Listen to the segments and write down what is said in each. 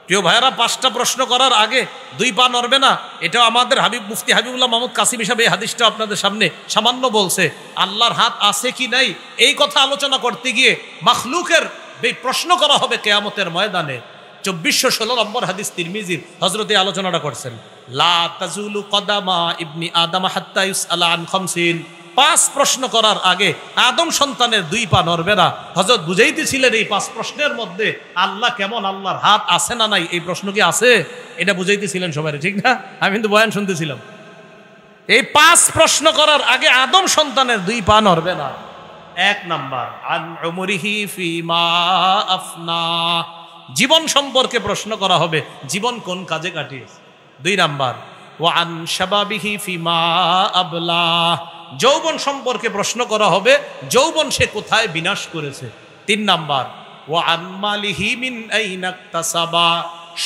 প্রিয় ভাইয়েরা, 5টা প্রশ্ন করার আগে 2 পা নড়বে না। এটাও আমাদের মুফতি হাবিবুল্লাহ মাহমুদ কাসিম হিসাবে এই হাদিসটা আপনাদের সামনে সামান্য বলছে। আল্লাহর হাত আছে কি নাই এই কথা আলোচনা করতে গিয়ে মাখলুকের প্রশ্ন করা হবে কিয়ামতের ময়দানে। 2416 নম্বর হাদিস তিরমিজির হযরত আলোচনাটা করছেন, লা তাজুলু কদামা ইবনি আদম হাত্তা ইউসআলা আন খামসিন। 5 প্রশ্ন করার আগে আদম সন্তানের 2 পা নড়বে না। হযরত বুঝাইতেছিলেন এই 5 প্রশ্নের মধ্যে আল্লাহ কেমন, আল্লাহর হাত আছে না নাই, এই প্রশ্ন কি আছে এটা বুঝাইতেছিলেন সবাই, ঠিক না? আমি কিন্তু বয়ান শুনতেছিলাম। এই 5 প্রশ্ন করার আগে আদম সন্তানের 2 পা নড়বে না। 1 নাম্বার, আন উমরিহি ফিমা আফনা, জীবন সম্পর্কে প্রশ্ন করা হবে, জীবন কোন কাজে কাটিয়েছে। 2 নাম্বার, ওয়া আন শাবাবিহি ফিমা আবলা, যৌবন সম্পর্কে প্রশ্ন করা হবে, যৌবন সে কোথায় বিনাশ করেছে। 3 নাম্বার, ওয়া আন মালিহি মিন আইনা ইকতাসাবা,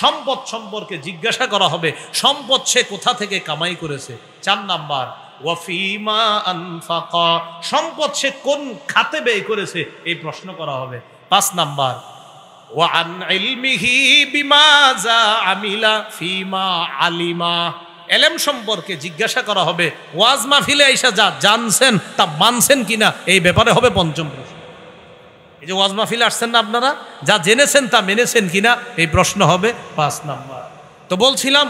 সম্পদ সম্পর্কে জিজ্ঞাসা করা হবে, সম্পদ সে কোথা থেকে কামাই করেছে। 4 নাম্বার, ওয়া ফিমা আনফাকা, সম্পদ সে কোন খাতে ব্যয় করেছে এই প্রশ্ন করা হবে। 5 নাম্বার, ওয়া আন ইলমিহি বিমাযা আমিলা ফিমা আলিমা, এলেম সম্পর্কে জিজ্ঞাসা করা হবে, ওয়াজ মাহফিলে আইসা যা জানছেন তা মানছেন কিনা এই ব্যাপারে হবে 5ম প্রশ্ন। এই যে ওয়াজ মাহফিলে আসছেন না আপনারা, যা জেনেছেন তা মেনেছেন কিনা এই প্রশ্ন হবে 5 নাম্বার। তো বলছিলাম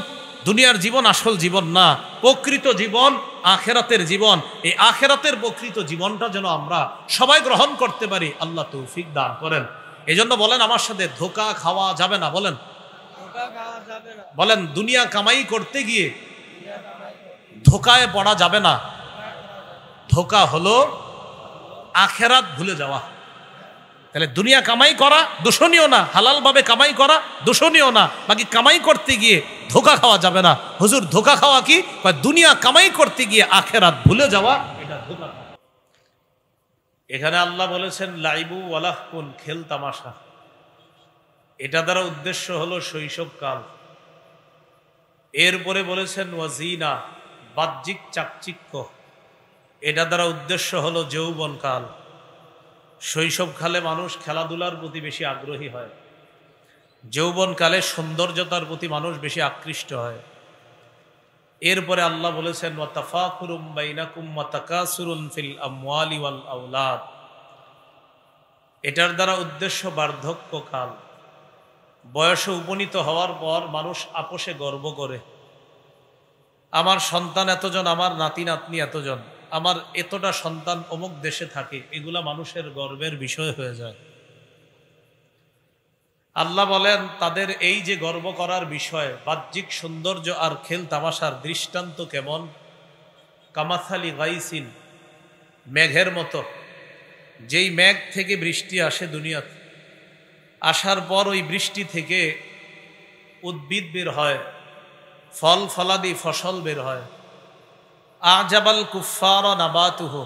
দুনিয়ার জীবন আসল জীবন না, প্রকৃত জীবন আখেরাতের জীবন। এই আখেরাতের প্রকৃত জীবনটা যেন আমরা সবাই গ্রহণ করতে পারি, আল্লাহ তৌফিক দান করেন। এই জন্য বলেন আমার সাথে, ধোঁকা খাওয়া যাবে না। বলেন, বলেন, দুনিয়া কামাই করতে গিয়ে ধোঁকায় পড়া যাবে না। ধোঁকা হলো আখেরাত ভুলে যাওয়া। তাহলে দুনিয়া কামাই করা দূষণীয় না, হালাল ভাবে কামাই করা দূষণীয় না, বাকি কামাই করতে গিয়ে ধোঁকা খাওয়া যাবে না। হুজুর ধোঁকা খাওয়া কি? দুনিয়া কামাই করতে গিয়ে আখেরাত ভুলে যাওয়া, এটা ধোঁকা। এখানে আল্লাহ বলেছেন লাইবু ওয়ালাহকুন, খেল তামাশা। এটা দ্বারা উদ্দেশ্য হলো শৈশবকাল। এরপরে বলেছেন ওয়াজিনা, বাহ্যিক চাকচিক্য। এটা দ্বারা উদ্দেশ্য হলো যৌবনকাল। শৈশবকালে মানুষ খেলাধুলার প্রতি বেশি আগ্রহী হয়, যৌবনকালে সৌন্দর্যতার প্রতি মানুষ বেশি আকৃষ্ট হয়। এরপরে আল্লাহ বলেছেন ওয়া তাফাকুরুম বাইনাকুম ওয়া তাকাসুরুন ফিল আমওয়ালি ওয়াল আওলাদ। এটার দ্বারা উদ্দেশ্য বার্ধক্যকাল। বয়সে উপনীত হওয়ার পর মানুষ আপোষে গর্ব করে, আমার সন্তান এতজন, আমার নাতি নাতনি এতজন, আমার এতটা সন্তান অমুক দেশে থাকে, এগুলা মানুষের গর্বের বিষয় হয়ে যায়। আল্লাহ বলেন তাদের এই যে গর্ব করার বিষয়, বাহ্যিক সৌন্দর্য আর খেল তামাশার দৃষ্টান্ত কেমন? কামাথালি গাইসিন, মেঘের মতো। যেই মেঘ থেকে বৃষ্টি আসে দুনিয়াতে, আসার পর ওই বৃষ্টি থেকে উদ্ভিদ বের হয়, ফল ফলাদি ফসল বের হয়। আজাবাল কুফার নাবাতুহু,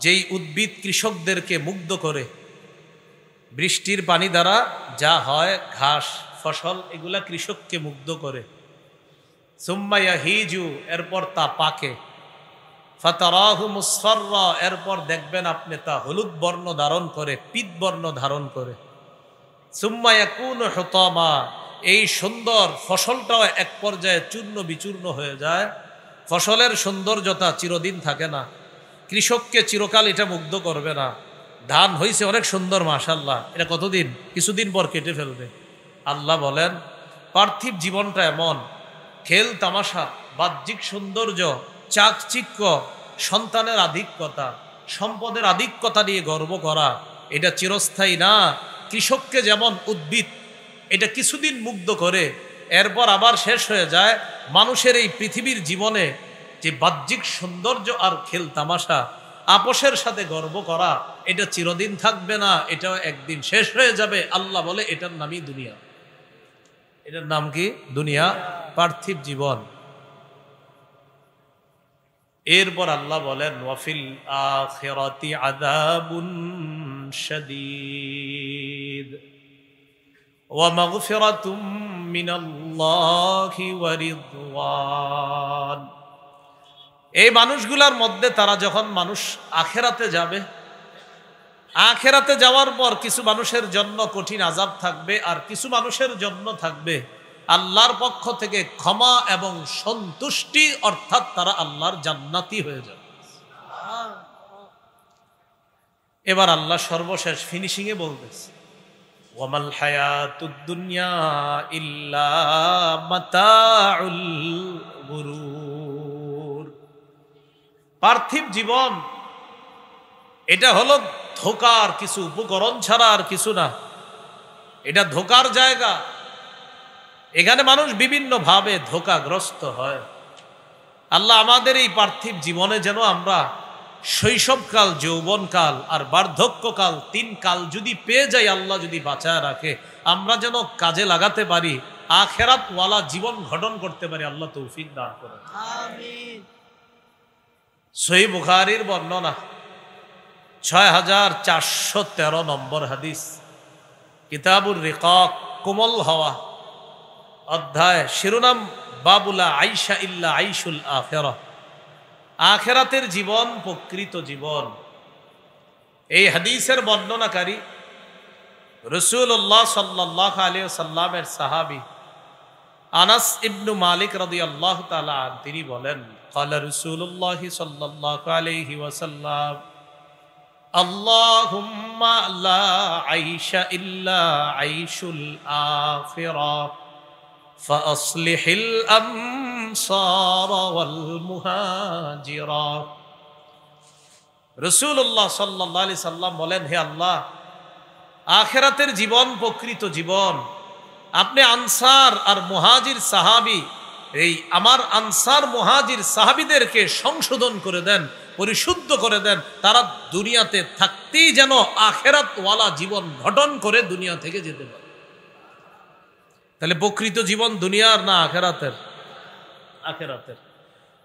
যেই উদ্ভিদ কৃষকদেরকে মুগ্ধ করে। বৃষ্টির পানি দ্বারা যা হয়, ঘাস ফসল, এগুলা কৃষককে মুগ্ধ করে। সুম্মা ইয়াহিজু, এরপর তা পাকে। ফাতারাহু মুসফাররা, এরপর দেখবেন আপনি তা হলুদ বর্ণ ধারণ করে, পিত বর্ণ ধারণ করে। সুম্মা ইয়াকুনু হুতামা, এই সুন্দর ফসলটাও এক পর্যায়ে চূর্ণ বিচূর্ণ হয়ে যায়। ফসলের সৌন্দর্যতা চিরদিন থাকে না, কৃষককে চিরকাল এটা মুগ্ধ করবে না। ধান হয়েছে অনেক সুন্দর, মাশাআল্লাহ, এটা কতদিন, কিছুদিন পর কেটে ফেলবে। আল্লাহ বলেন পার্থিব জীবনটা এমন, খেল তামাশা, বাহ্যিক সৌন্দর্য, চাকচিক্য, সন্তানের আধিক্যতা, সম্পদের আধিক্যতা নিয়ে গর্ব করা, এটা চিরস্থায়ী না। কৃষককে যেমন উদ্ভিদ এটা কিছুদিন মুগ্ধ করে, এরপর আবার শেষ হয়ে যায়। মানুষের এই পৃথিবীর জীবনে যে বাহ্যিক সৌন্দর্য আর খেল তামাশা, আপোষের সাথে গর্ব করা, এটা চিরদিন থাকবে না, এটাও একদিন শেষ হয়ে যাবে। আল্লাহ বলে এটার নামই দুনিয়া। এটার নাম কি? দুনিয়া, পার্থিব জীবন। এরপর আল্লাহ বলেন ওয়াফিল আখিরাতি আযাবুন শাদীদ ওয়া মাগফিরাতুম মিনাল্লাহি ওয়া রিদওয়ান। এই মানুষগুলার মধ্যে তারা যখন মানুষ আখেরাতে যাবে, আখেরাতে যাওয়ার পর কিছু মানুষের জন্য কঠিন আযাব থাকবে, আর কিছু মানুষের জন্য থাকবে আল্লাহর পক্ষ থেকে ক্ষমা এবং সন্তুষ্টি, অর্থাৎ তারা আল্লাহর জান্নাতি হয়ে যাবে। এবার আল্লাহ সর্বশেষ ফিনিশিং এ বলতেছে, ওয়ামাল হায়াতুদ দুনিয়া ইল্লা মাতাউল গুরুর। পার্থিব জীবন এটা হলো ধোকার কিছু উপকরণ ছাড়া আর কিছু না। এটা ধোকার জায়গা। এখানে মানুষ বিভিন্ন ভাবে ধোকাগ্রস্ত হয়। আল্লাহ আমাদের এই পার্থিব জীবনে যেন আমরা শৈশবকাল, যৌবনকাল আর বার্ধক্যকাল, 3 কাল যদি পেয়ে যাই, আল্লাহ যদি বাঁচায় রাখে, আমরা যেন কাজে লাগাতে পারি, আখেরাত ওয়ালা জীবন গঠন করতে পারি। আল্লাহ তৌফিক দান করেন, আমিন। সহিহ বুখারীর বর্ণনা 6413 নম্বর হাদিস, কিতাবুর রিকাক, কোমল হওয়া অধ্যায়, শিরোনাম বাবুলা আইশা ইল্লা আইশুল আখিরাহ, আখেরাতের জীবন প্রকৃত জীবন। এই হাদিসের বর্ণনাকারী রাসূলুল্লাহ সাল্লাল্লাহু আলাইহি ওয়াসাল্লামের সাহাবী আনাস ইবনু মালিক রাদিয়াল্লাহু তাআলা, তিনি বলেন, ক্বালা রাসূলুল্লাহ সাল্লাল্লাহু আলাইহি ওয়াসাল্লাম, আল্লাহুম্মা লা আইশা ইল্লা আইশুল আখিরাহ ফাসলিহিল আমসার ওয়াল মুহাজিরা। রাসূলুল্লাহ সাল্লাল্লাহু আলাইহি সাল্লাম বলেন, হে আল্লাহ, আখিরাতের জীবন প্রকৃত জীবন। আপনি আনসার আর মুহাজির সাহাবী, এই আমার আনসার মুহাজির সাহাবীদেরকে সংশোধন করে দেন, পরিশুদ্ধ করে দেন, তারা দুনিয়াতে থাকতেই যেন আখিরাত ওয়ালা জীবন গঠন করে দুনিয়া থেকে যেতে পারে। তাহলে প্রকৃত জীবন দুনিয়ার না আখিরাতের? আখিরাতের।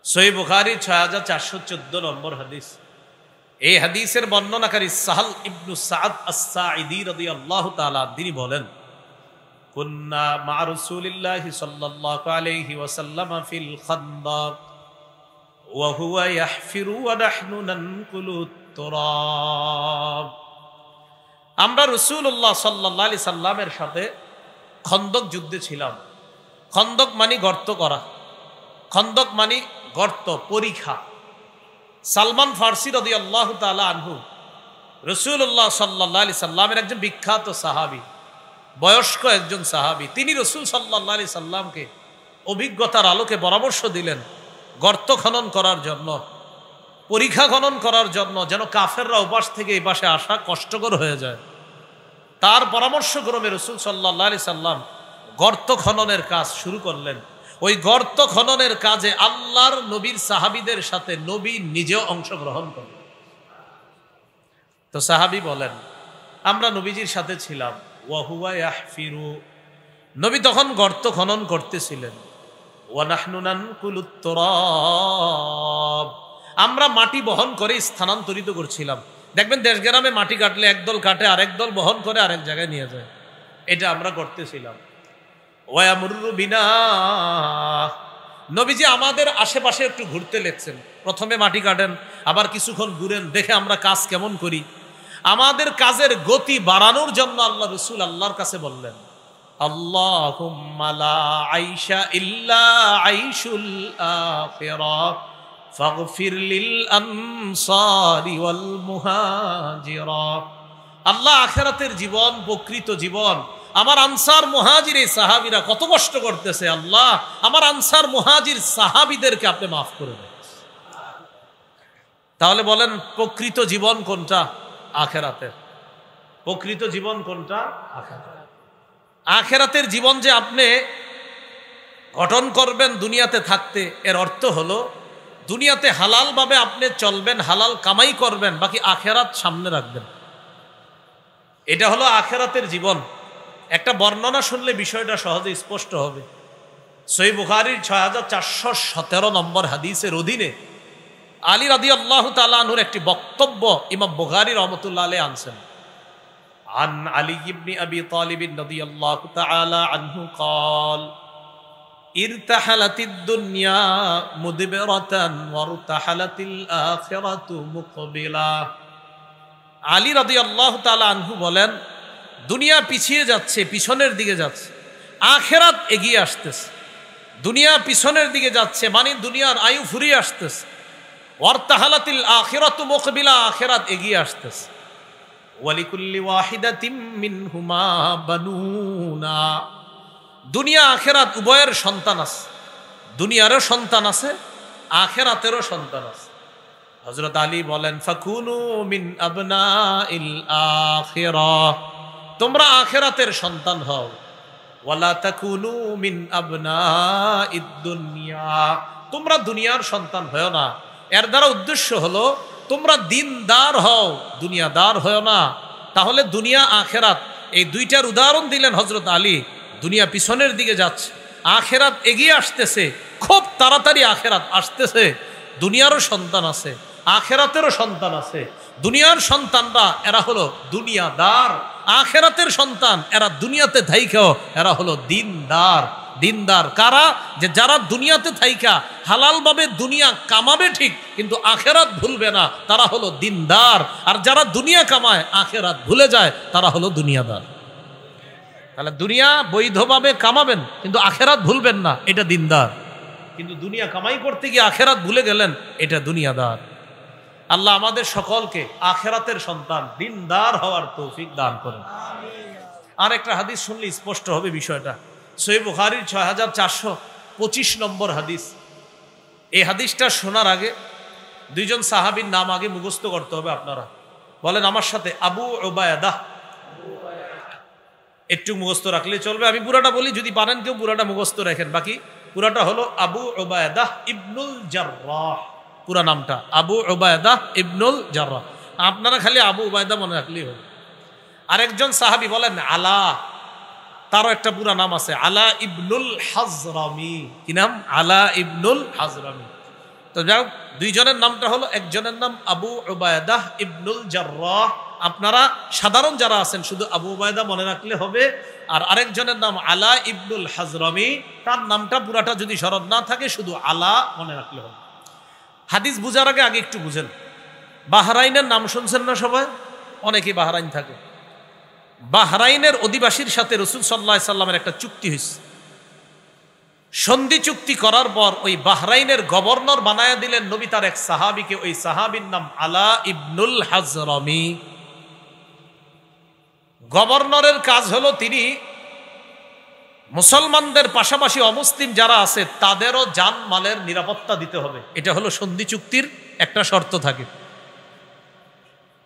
সহিহ বুখারী 6414 নম্বর হাদিস। এই হাদিসের বর্ণনাকারী সাহাল ইবনু সাদ আস-সাঈদী রাদিয়াল্লাহু তাআলা, তিনি বলেন, কুন্না মা রাসূলিল্লাহি সাল্লাল্লাহু আলাইহি ওয়াসাল্লাম ফিল খান্দাক ওয়া হুয়া ইয়াহফিরু ওয়া নাহনু নানকুলুত তুরাব। আমরা রাসূলুল্লাহ সাল্লাল্লাহু আলাইহি সাল্লামের সাথে খন্দক যুদ্ধে ছিলাম। খন্দক মানে গর্ত করা, খন্দক মানে গর্ত, পরীক্ষা। সালমান ফারসি রাদিয়াল্লাহু তাআলা আনহু রাসূলুল্লাহ সাল্লাল্লাহু আলাইহি সাল্লামের একজন বিখ্যাত সাহাবী, বয়স্ক একজন সাহাবী। তিনি রাসূল সাল্লাল্লাহু আলাইহি সাল্লামকে অভিজ্ঞতার আলোকে পরামর্শ দিলেন গর্ত খনন করার জন্য, পরীক্ষা খনন করার জন্য, যেন কাফেররা ওপাশ থেকে এই পাশে আসা কষ্টকর হয়ে যায়। তার পরামর্শক্রমে রাসূল সাল্লাল্লাহু আলাইহি সাল্লাম গর্ত খননের কাজ শুরু করলেন। ওই গর্ত খননের কাজে আল্লাহর নবীর সাহাবীদের সাথে নবী নিজেও অংশগ্রহণ করলেন। তো সাহাবী বলেন, আমরা নবীজির সাথে ছিলাম। ওয়া হুয়া ইয়াহফিরু, নবী তখন গর্ত খনন করতেছিলেন। ওয়া নাহনু নানকুলুত তুরাব, আমরা মাটি বহন করে স্থানান্তরিত করছিলাম। দেখবেন দেশ গ্রামে মাটি কাটলে একদল কাটে, আরেক দল বহন করে আরেক জায়গায় নিয়ে যায়। এটা আমরা করতেছিলাম। ওয়ায়ামুরু বিনা, নবীজি আমাদের আশেপাশে একটু ঘুরতে লেগছেন। প্রথমে মাটি কাটেন, আবার কিছুক্ষণ ঘুরেন, দেখে আমরা কাজ কেমন করি। আমাদের কাজের গতি বাড়ানোর জন্য আল্লাহ রাসূল আল্লাহর কাছে বললেন, আল্লাহুম্মা লা আইশা ইল্লা আইশুল আখিরাহ ফাগফির লিল আনসারি ওয়াল মুহাজিরা। আল্লাহ, আখিরাতের জীবন প্রকৃত জীবন। আমার আনসার মুহাজির এই সাহাবীরা কত কষ্ট করতেছে, আল্লাহ আমার আনসার মুহাজির সাহাবীদেরকে আপনি মাফ করে দেন। তাহলে বলেন প্রকৃত জীবন কোনটা? আখিরাতের। প্রকৃত জীবন কোনটা? আখিরাতের। আখিরাতের জীবন যে আপনি গঠন করবেন দুনিয়াতে থাকতে, এর অর্থ হলো দুনিয়াতে হালাল ভাবে আপনি চলবেন, হালাল কামাই করবেন, বাকি আখিরাত সামনে রাখবেন। এটা হলো আখিরাতের জীবন। একটা বর্ণনা শুনলে বিষয়টা সহজে স্পষ্ট হবে। সহিহ বুখারীর 6417 নম্বর হাদিসের অধীনে আলী রাদিয়াল্লাহু তাআলা আনহুর একটি বক্তব্য ইমাম বুখারী রাহমাতুল্লাহ আলাইহি আনছেন। আন আলী ইবনে আবি তালিব রাদিয়াল্লাহু তাআলা আনহু قال ইরতাহালাতিদ দুনিয়া মুদবিরাতান ওয়ারতাহালাতিল আখিরাতু মুকবিলা। আলী রাদিয়াল্লাহু তাআলা আনহু বলেন, দুনিয়া পিছিয়ে যাচ্ছে, পিছনের দিকে যাচ্ছে, আখেরাত এগিয়ে আসতেছে। দুনিয়া পিছনের দিকে যাচ্ছে মানে দুনিয়ার আয়ু ফুরিয়ে আসতেছে। ওয়ারতাহালাতিল আখিরাতু মুকবিলা, আখিরাত এগিয়ে আসতেছে। ওয়ালিকুল্লি ওয়াহিদাতিম মিনহুমা বানুনা, দুনিয়া আখিরাত উভয়ের সন্তান আছে। দুনিয়ারও সন্তান আছে, আখিরাতেরও সন্তান আছে। হযরত আলী বলেন, ফাকুনু মিন আবনাইল আখিরাহ, তোমরা আখিরাতের সন্তান হও। ওয়ালা তাকুনু মিন আবনাইদ দুনিয়া, তোমরা দুনিয়ার সন্তান হয় না। এর দ্বারা উদ্দেশ্য হলো তোমরা দিনদার হও, দুনিয়াদার হয় না। তাহলে দুনিয়া আখেরাত এই দুইটার উদাহরণ দিলেন হযরত আলী। দুনিয়া পিছনের দিকে যাচ্ছে, আখেরাত এগিয়ে আসতেছে, খুব তাড়াতাড়ি আখেরাত আসতেছে। দুনিয়ারও সন্তান আছে, আখেরাতেরও সন্তান আছে। দুনিয়ার সন্তানরা এরা হলো দুনিয়াদার, আখেরাতের সন্তান এরা দুনিয়াতে থাইকাও এরা হলো দিনদার। দিনদার কারা? যে যারা দুনিয়াতে থাইকা হালালভাবে দুনিয়া কামাবে ঠিক, কিন্তু আখেরাত ভুলবে না, তারা হলো দিনদার। আর যারা দুনিয়া কামায় আখেরাত ভুলে যায়, তারা হলো দুনিয়াদার। তাহলে দুনিয়া বৈধভাবে কামাবেন কিন্তু আখেরাত ভুলবেন না, এটা দিনদার। কিন্তু দুনিয়া কামাই করতে গিয়ে আখেরাত ভুলে গেলেন, এটা দুনিয়াদার। আল্লাহ আমাদের সকলকে আখেরাতের সন্তান, দিনদার হওয়ার তৌফিক দান করেন। আর একটা হাদিস শুনলে স্পষ্ট হবে বিষয়টা। সহিহ বুখারীর 6425 নম্বর হাদিস। এই হাদিসটা শোনার আগে দুইজন সাহাবীর নাম আগে মুখস্থ করতে হবে। আপনারা বলেন আমার সাথে, আবু উবায়দা। একটু মুখস্থ রাখলে চলবে, আমি পুরাটা বলি, যদি পারেন কেউ পুরাটা মুখস্থ রাখেন। বাকি পুরাটা হলো আবু উবায়দা ইবনুল জাররাহ, পুরা নামটা আবু উবায়দা ইবনুল জাররাহ। আপনারা খালি আবু উবায়দা মনে রাখলেই হবে। আরেকজন সাহাবী বলেন আলা, তারও একটা পুরা নাম আছে, আলা ইবনুল হাজরামি। কি নাম? আলা ইবনুল হাজরামি। তো যাও, দুইজনের নামটা হলো, একজনের নাম আবু উবায়দা ইবনুল জাররাহ। আপনারা সাধারণ যারা আছেন শুধু আবু উবায়দা মনে রাখলে হবে। আর আরেকজনের নাম আলা ইবনুল হাজরামি, তার নামটা পুরাটা যদি স্মরণ না থাকে শুধু আলা মনে রাখলে হবে। হাদিস বুঝার আগে একটু বুঝেন, বাহরাইনের নাম শুনছেন না সবাই? অনেকেই বাহরাইন থাকে। বাহরাইনের অধিবাসীর সাথে রাসূল সাল্লাল্লাহু আলাইহি সাল্লামের একটা চুক্তি হয়েছে। সন্ধি চুক্তি করার পর ওই বাহরাইনের গভর্নর বানায়া দিলেন নবী তার এক সাহাবীকে। ওই সাহাবীর নাম আলা ইবনুল হাজরামি। গভর্নরের কাজ হলো তিনি মুসলমানদের পাশাপাশি অমুসলিম যারা আছে তাদেরও জানমালের নিরাপত্তা দিতে হবে। এটা হলো সন্ধি চুক্তির একটা শর্ত থাকে।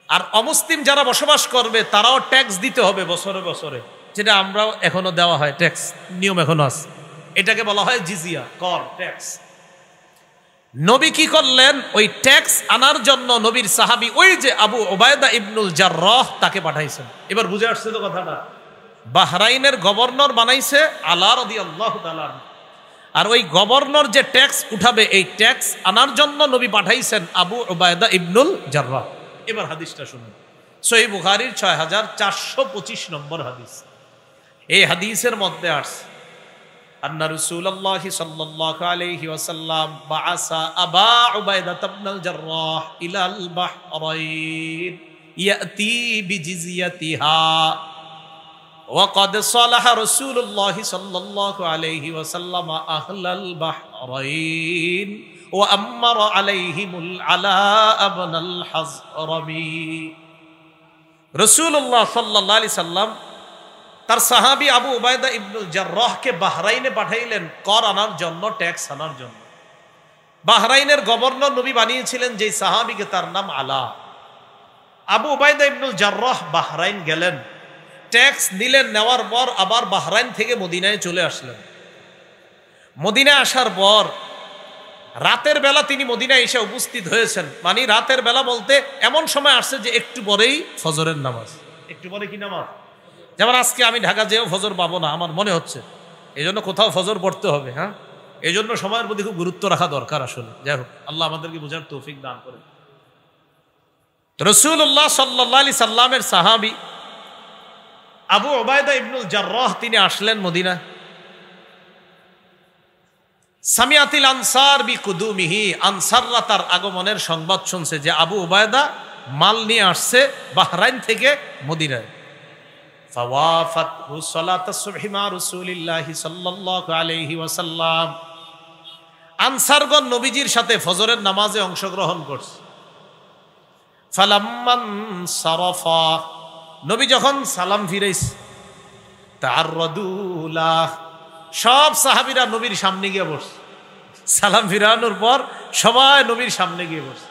আর অমুসলিম যারা বসবাস করবে তারাও ট্যাক্স দিতে হবে বছরে বছরে, যেটা আমরাও এখনো দেওয়া হয়, ট্যাক্স নিয়ম এখনো আছে। এটাকে বলা হয় জিজিয়া, কর, ট্যাক্স। নবী কি করলেন? ওই ট্যাক্স আনার জন্য নবীর সাহাবী ওই যে আবু উবায়দা ইবনুল জাররাহ তাকে পাঠাইছেন। এবার বুঝে আসছে তো কথাটা? বাহরাইনের গভর্নর বানাইছে আলা রাদিয়াল্লাহু তাআলা। আর ওই গভর্নর যে ট্যাক্স উঠাবে, এই ট্যাক্স আনার জন্য নবী পাঠাইছেন আবু উবায়দা ইবনুল জাররাহ। এবার হাদিসটা শুনুন, সহিহ বুখারীর 6425 নম্বর হাদিস। এই হাদিসের মধ্যে আসছে আন্না রাসূলুল্লাহ সাল্লাল্লাহু আলাইহি ওয়াসাল্লাম বাআসা আবা উবায়দা ইবনুল জাররাহ ইলাল বাহরাইন ইয়াতি বিজিজিয়াতিহা ওয়া ক্বাদ সালাহা রাসূলুল্লাহ সাল্লাল্লাহু আলাইহি ওয়াসাল্লাম আহলাল বাহরাইন ওয়া আমারা আলাইহিমুল আলা ইবনুল হাজরামি। রাসূলুল্লাহ সাল্লাল্লাহু আলাইহি সাল্লাম তার সাহাবী আবু উবায়দা ইবনুল জাররাহকে বাহরাইনে পাঠাইলেন কর আনার জন্য, ট্যাক্স আনার জন্য। বাহরাইনের গভর্নর নবী বানিয়েছিলেন যেই সাহাবীকে, তার নাম আলা। আবু উবায়দা ইবনুল জাররাহ বাহরাইন গেলেন, ট্যাক্স নিলেন, নেওয়ার পর আবার বাহরাইন থেকে মদিনায় চলে আসলেন। মদিনায় আসার পর রাতের বেলা তিনি মদিনায় এসে উপস্থিত হয়েছেন। মানে রাতের বেলা বলতে এমন সময় আসছে যে একটু পরেই ফজরের নামাজ। একটু পরে কি নামাজ? যেমন আজকে আমি ঢাকা যেও ফজর পাবো না আমার মনে হচ্ছে, এই জন্য কোথাও ফজর পড়তে হবে। হ্যাঁ, এই জন্য সময়ের প্রতি খুব গুরুত্ব রাখা দরকার আসলে। যাই হোক, আল্লাহ আমাদেরকে বোঝার তৌফিক দান করেন। রাসূলুল্লাহ সাল্লাল্লাহু আলাইহি সাল্লামের সাহাবী আবু উবায়দা ইবনুল জাররাহ তিনি আসলেন মদিনা। সামিয়াতিল আনসার বিকুদুমিহি, আনসাররা তার আগমনের সংবাদ শুনছে যে আবু উবায়দা মাল নিয়ে আসছে বাহরাইন থেকে মদিনায়। ফাওয়াফাতহু সালাতাস সুবহি মা রাসূলিল্লাহি সাল্লাল্লাহু আলাইহি ওয়াসাল্লাম। আনসারগণ নবীজির সাথে ফজরের নামাজে অংশগ্রহণ করছে। ফালাম্মান সারাফা, নবী যখন সালাম ফিরাইছে, তাআররাদুলাহ, সব সাহাবীরা নবীর সামনে গিয়ে বসছে। সালাম ফিরানোর পর সবাই নবীর সামনে গিয়ে বসছে।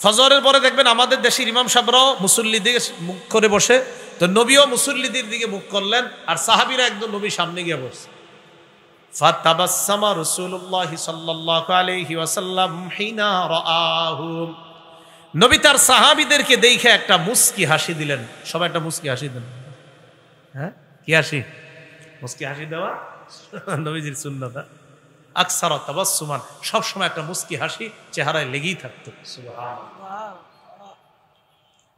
ফজরের পরে দেখবেন আমাদের দেশের ইমাম সাহেবরাও মুসল্লির দিকে মুখ করে বসে, তো নবীও মুসল্লিদের দিকে মুখ করলেন, আর সাহাবীরা একদম নবীর সামনে গিয়ে বসছে। ফাতাবাসসামা রাসূলুল্লাহ সাল্লাল্লাহু আলাইহি ওয়াসাল্লাম হিনা রাআহুম, নবী তার সাহাবীদেরকে দেখে একটা মুস্কি হাসি দিলেন। সবাই একটা মুস্কি হাসি দেন। হ্যাঁ, কি হাসি? মুস্কি হাসি দেওয়া নবীজির সুন্নাত। আকসারা তাবাসসুমান, সব সময় একটা মুস্কি হাসি চেহারায় লেগেই থাকতো। সুবহানাল্লাহ,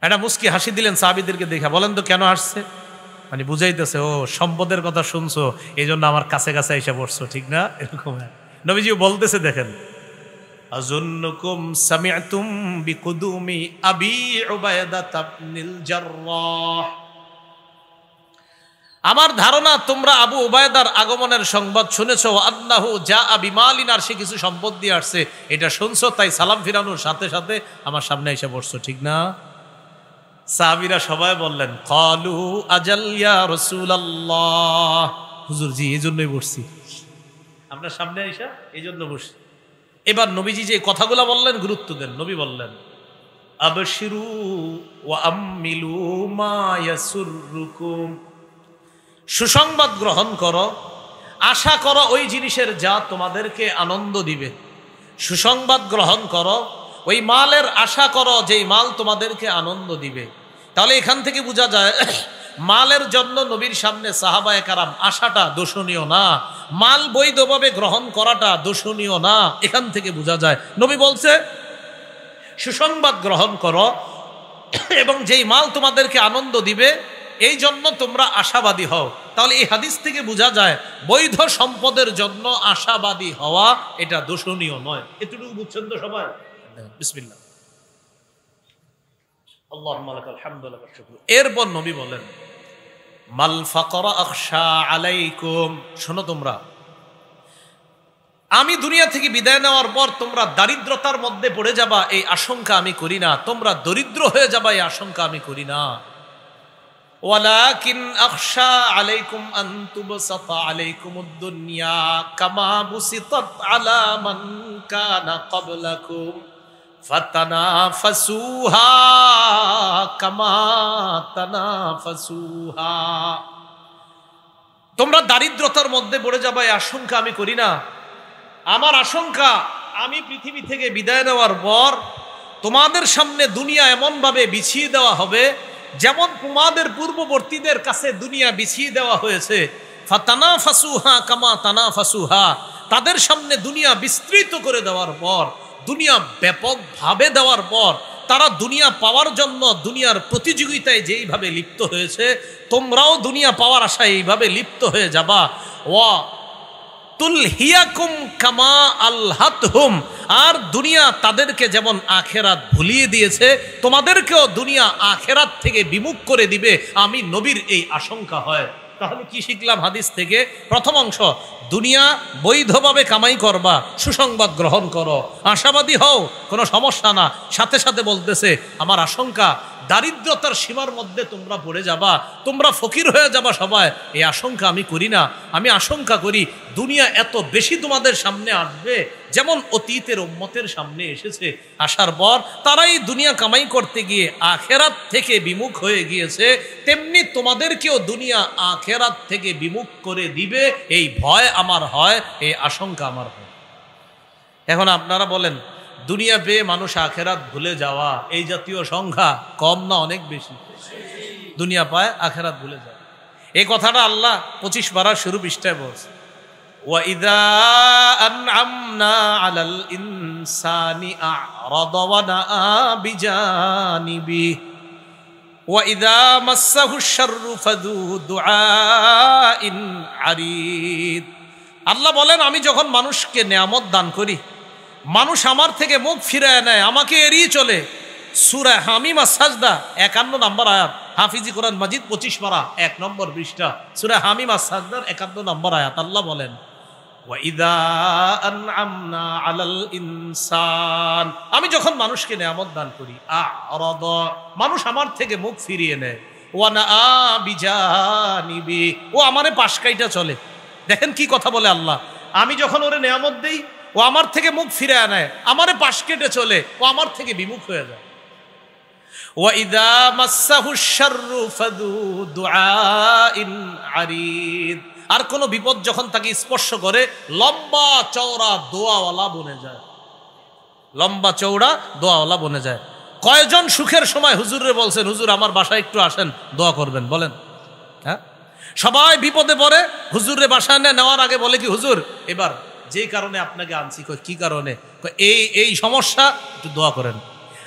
একটা মুস্কি হাসি দিলেন সাহাবীদেরকে দেখে। বলেন তো কেন হাসছে? মানে বুঝাইতেছে, ও সম্পদের কথা শুনছো, এই জন্য আমার কাছে কাছে এসে বসছো, ঠিক না? এরকম নবীজিও বলতেছে, দেখেন, আযুন্নুকুম সামি'তুম বিকুদুমি আবি উবাইদা ইবনুল জাররাহ, আমার ধারণা তোমরা আবু উবায়দার আগমনের সংবাদ শুনেছো। আন্নাহু জাআ বিমালিন, আর সে কিছু সম্পদ দিয়ে আসছে, এটা শুনছো, তাই সালাম ফিরানোর সাথে সাথে আমার সামনে এসে বসছো, ঠিক না? সাহাবীরা সবাই বললেন, ক্বালু আজাল ইয়া রাসূলুল্লাহ, হুজুর জি এই জন্যই বসছি, আপনার সামনে আইসা এই জন্য বসছি। এবার নবীজি যে কথাগুলো বললেন গুরুত্ব দেন। নবী বললেন, আবশিরু ওয়া আমিলু মা ইয়াসুররুকুম, সুসংবাদ গ্রহণ করো, আশা করো ওই জিনিসের যা তোমাদেরকে আনন্দ দিবে। সুসংবাদ গ্রহণ করো, ওই মালের আশা করো যেই মাল তোমাদেরকে আনন্দ দিবে। তাহলে এখান থেকে বোঝা যায় মালের জন্য নবীর সামনে সাহাবায়ে কেরাম আশাটা দোষণীয় না, মাল বৈধভাবে গ্রহণ করাটা দোষণীয় না। এখান থেকে বোঝা যায় নবী বলছে সুসংবাদ গ্রহণ করো এবং যেই মাল তোমাদেরকে আনন্দ দিবে এই জন্য তোমরা আশাবাদী হও। তাহলে এই হাদিস থেকে বোঝা যায় বৈধ সম্পদের জন্য আশাবাদী হওয়া এটা দোষণীয় নয়। এতটুকু বুঝছেন তো সবাই? বিসমিল্লাহ, আল্লাহুম্মা লাকাল হামদু ওয়া লাকাল শুকর। এরপর নবী বলেন, মাল ফাকরা আখশা আলাইকুম, শোনো তোমরা, আমি দুনিয়া থেকে বিদায় নেওয়ার পর তোমরা দারিদ্রতার মধ্যে পড়ে যাবা এই আশঙ্কা আমি করি না, তোমরা দরিদ্র হয়ে যাবা এই আশঙ্কা আমি করি না। ওয়ালাকিন আখশা আলাইকুম আন তুবসাতা আলাইকুমুদ দুনিয়া কামা বুসিতাত আলা মান কানা ক্বাবলাকুম ফাতানাফাসুহা কামা তানাফাসুহা। তোমরা দারিদ্রতার মধ্যে পড়ে যাবে এই আশঙ্কা আমি করি না। আমার আশঙ্কা আমি পৃথিবী থেকে বিদায় নেওয়ার পর তোমাদের সামনে দুনিয়া এমন ভাবে বিছিয়ে দেওয়া হবে যেমন তোমাদের পূর্ববর্তীদের কাছে দুনিয়া বিছিয়ে দেওয়া হয়েছে। ফাতানাফাসুহা কামা তানাফাসুহা, তাদের সামনে দুনিয়া বিস্তৃত করে দেওয়ার পর, দুনিয়া ব্যাপকভাবে দেওয়ার পর তারা দুনিয়া পাওয়ার জন্য দুনিয়ার প্রতিযোগিতায় যেইভাবে লিপ্ত হয়েছে তোমরাও দুনিয়া পাওয়ার আশায় এইভাবে লিপ্ত হয়ে যাবা। ওয়া তুলহিয়াকুম কামা আলহাতহুম, আর দুনিয়া তাদেরকে যেমন আখেরাত ভুলিয়ে দিয়েছে তোমাদেরকেও দুনিয়া আখেরাত থেকে বিমুখ করে দিবে। আমি নবীর এই আশঙ্কা হয়। তাহলে কি শিখলাম হাদিস থেকে? প্রথম অংশ, দুনিয়া বৈধভাবে কামাই করবা, সুসংবাদ গ্রহণ করো, আশাবাদী হও, কোনো সমস্যা না। সাথে সাথে বলতেছে আমার আশঙ্কা দারিদ্রতার সীমার মধ্যে তোমরা পড়ে যাবা, তোমরা ফকির হয়ে যাবা সবাই, এই আশঙ্কা আমি করি না। আমি আশঙ্কা করি দুনিয়া এত বেশি তোমাদের সামনে আসবে যেমন অতীতের উম্মতের সামনে এসেছে, আসার পর তারাই দুনিয়া কামাই করতে গিয়ে আখেরাত থেকে বিমুখ হয়ে গিয়েছে, তেমনি তোমাদেরকেও দুনিয়া আখেরাত থেকে বিমুখ করে দিবে। এই ভয় আমার হয়, এই আশঙ্কা আমার হয়। এখন আপনারা বলেন দুনিয়া পেয়ে মানুষ আখেরাত ভুলে যাওয়া এই জাতীয় সংখ্যা কম না অনেক বেশি? দুনিয়া পায় আখেরাত ভুলে যাওয়া, এই কথাটা আল্লাহ 25 পারার শুরু পৃষ্ঠায় বলছে, وَإِذَا أَنْعَمْنَا عَلَى الْإِنسَانِ أَعْرَضَ وَنَأَى بِجَانِبِهِ وَإِذَا مَسَّهُ الشَّرُّ فَذُو دُعَاءٍ عَرِيضٍ। আল্লাহ বলেন আমি যখন মানুষকে নেয়ামত দান করি, মানুষ আমার থেকে মুখ ফিরায় নেয়, আমাকে এড়িয়ে চলে, সূরা হামিম আস-সাজদা 51 নম্বর আয়াত, হাফিজি কোরআন মাজিদ 25 পারা 1 নম্বর পৃষ্ঠা, সূরা হামিম আস-সাজদার 51 নম্বর আয়াত। আল্লাহ বলেন, ওয়াইদা আনআমনা আলাল ইনসান, আমি যখন মানুষকে নেয়ামত দান করি, আ'রাদ, মানুষ আমার থেকে মুখ ফিরিয়ে নেয়, ওয়া নাআ বিজানিবি, ও আমারে পাশ কাইটা চলে। দেখেন কি কথা বলে আল্লাহ, আমি যখন ওরে নেয়ামত দেই, ও আমার থেকে মুখ ফিরে নেয়, আমারে পাশ কেটে চলে, ও আমার থেকে বিমুখ হয়ে যায়। ওয়াইদা মাসসাহুশ শাররু ফাযু দুআইন আরিদ, আর কোন বিপদ যখন তাকে স্পর্শ করে, লম্বা চওড়া দোয়াওয়ালা বনে যায়, লম্বা চওড়া দোয়াওয়ালা বনে যায়। কয়জন সুখের সময় হুজুরে বলছেন, হুজুর আমার বাসায় একটু আসেন, দোয়া করবেন, বলেন? হ্যাঁ, সবাই বিপদে পড়ে, হুজুরে বাসায় নেওয়ার আগে বলে কি, হুজুর এবার যে কারণে আপনাকে আনছি। কি কারণে? এই সমস্যা, একটু দোয়া করেন।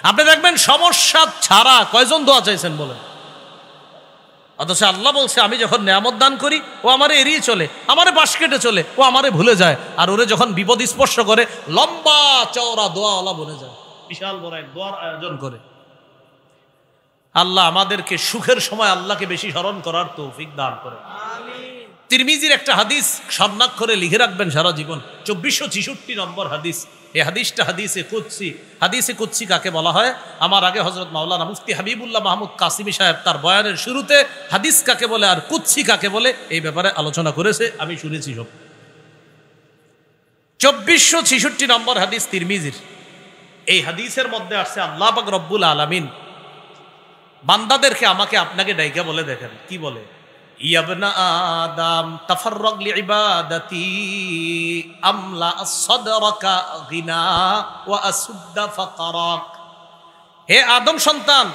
আপনি দেখবেন সমস্যা ছাড়া কয়জন দোয়া চাইছেন, বলেন? অথচ আল্লাহ বলছে, আমি যখন নেয়ামত দান করি, ও আমারে এড়িয়ে চলে, আমারে পাশ কেটে চলে, ও আমারে ভুলে যায়, আর ওরে যখন বিপদ স্পর্শ করে, লম্বা চওড়া দোয়াওয়ালা বনে যায়, বিশাল বড় এক দোয়ার আয়োজন করে। আল্লাহ আমাদেরকে সুখের সময় আল্লাহকে বেশি স্মরণ করার তৌফিক দান করে। তিরমিজির একটা হাদিস স্বর্ণাক্ষরে লিখে রাখবেন সারা জীবন, 2466 নম্বর হাদিস। এই হাদিসটা হাদিসে কুদসি। হাদিসে কুদসি কাকে বলা হয়? আমার আগে হযরত মাওলানা মুফতি হাবিবুল্লাহ মাহমুদ কাসিমি সাহেব তার বয়ানের শুরুতে হাদিস কাকে বলে আর কুদসি কাকে বলে এই ব্যাপারে আলোচনা করেছে, আমি শুনেছি সব। 2466 নম্বর হাদিস তিরমিজির। এই হাদিসের মধ্যে আসছে, আল্লাহ পাক রব্বুল আলামিন বান্দাদেরকে আমাকে আপনাকে ডাইকা বলে, দেখেন কি বলে, ইয়াবনা আদম তাফাররাগ লিইবাদাতি আমলা সাদরাকা গিনা ওয়া আসুদ্দা ফাকরাক। হে আদম সন্তান,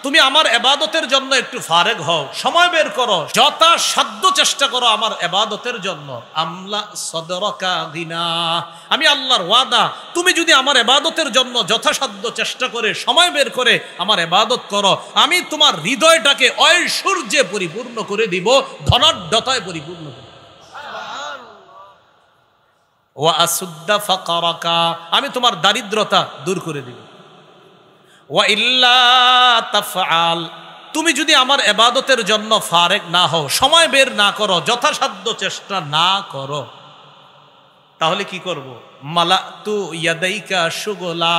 তুমি আমার ইবাদতের জন্য একটু ফারেগ হও, সময় বের করো, যথাসাধ্য চেষ্টা করো আমার ইবাদতের জন্য। আমলা সাদরাকা গিনা, আমি আল্লাহর ওয়াদা, তুমি যদি আমার ইবাদতের জন্য যথাসাধ্য চেষ্টা করে সময় বের করে আমার ইবাদত করো, আমি তোমার হৃদয়টাকে ঐশ্বর্যে পরিপূর্ণ করে দিব, ধনাঢ্যতায় পরিপূর্ণ করে দিব। ওয়া আসুদ্দা ফাকরাকা, আমি তোমার দারিদ্রতা দূর করে দিব। ওয়া ইল্লা তাফআল, তুমি যদি আমার ইবাদতের জন্য ফারেক না হও, সময় বের না করো, যথাসাধ্য চেষ্টা না করো, তাহলে কি করব? মালাতু ইয়াদাইকা শুগলা,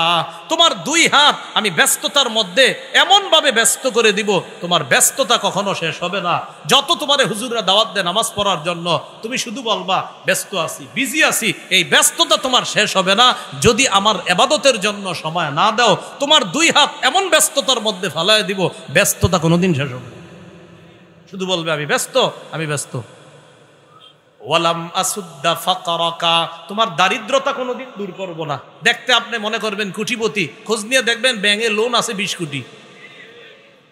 তোমার দুই হাত আমি ব্যস্ততার মধ্যে এমন ভাবে ব্যস্ত করে দিব, তোমার ব্যস্ততা কখনো শেষ হবে না। যত তোমারে হুজুররা দাওয়াত দেয় নামাজ পড়ার জন্য, তুমি শুধু বলবা ব্যস্ত আছি, বিজি আছি, এই ব্যস্ততা তোমার শেষ হবে না যদি আমার ইবাদতের জন্য সময় না দাও। তোমার দুই হাত এমন ব্যস্ততার মধ্যে ফেলায় দিব, ব্যস্ততা কোনোদিন শেষ হবে না। শুধু বলবে আমি ব্যস্ত, আমি ব্যস্ত। ওয়ালাম আসুদ্দা ফাকরাকা, তোমার দারিদ্রতা কোনোদিন দূর করব না। দেখতে আপনি মনে করবেন কোটিপতি, খোঁজ নিয়ে দেখবেন ব্যাংকে লোন আছে 20 কোটি,